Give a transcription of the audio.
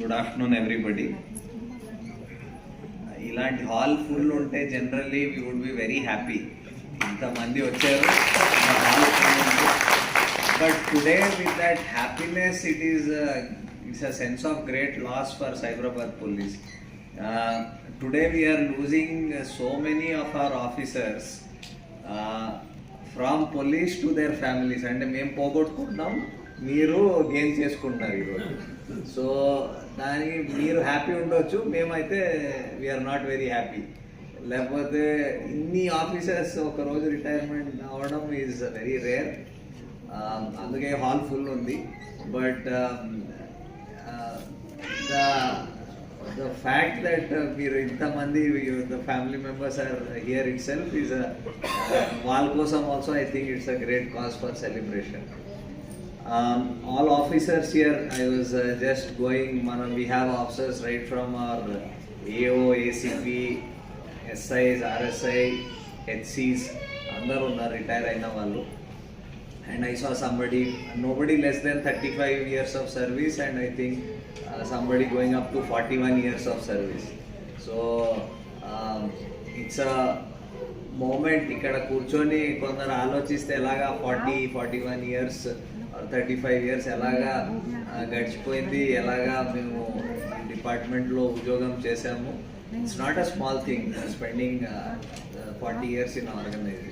Good afternoon everybody. ఇలాంటి hall full ఉంటే generally we would be very happy. ఇంతమంది వచ్చారు, హాల్ ఫుల్ ఉంది. But today with that happiness it's a sense of great loss for Cyberabad police. Today we're losing so many of our officers from police to their families. అంటే మేము పోగొట్టుకుంటున్నాం, మీరు gain చేసుకుంటున్నారు ఈరోజు. So దానికి మీరు హ్యాపీ ఉండొచ్చు, మేమైతే వీఆర్ నాట్ వెరీ హ్యాపీ. లేకపోతే ఇన్ని ఆఫీసర్స్ ఒకరోజు రిటైర్మెంట్ అవ్వడం ఈజ్ వెరీ రేర్. అందుకే హాల్ ఫుల్ ఉంది. బట్ the fact that మీరు ఇంతమంది the family members are here itself is వాళ్ళ కోసం also I think it's a great cause for celebration. All officers here, I was just going, we have officers right from our AO, ACP, SIs, RSI, HCs, అందరూ ఉన్నారు retire అయిన వాళ్ళు. And I saw nobody less than 35 years of service, and I think somebody going up to 41 years of service. So it's a moment. ఇక్కడ కూర్చొని కొందరు ఆలోచిస్తే ఎలాగా 41 years 35 years ఎలాగా గడిచిపోయింది, ఎలాగా మేము డిపార్ట్మెంట్లో ఉద్యోగం చేశాము. It's not a small thing spending 40 years in organisation.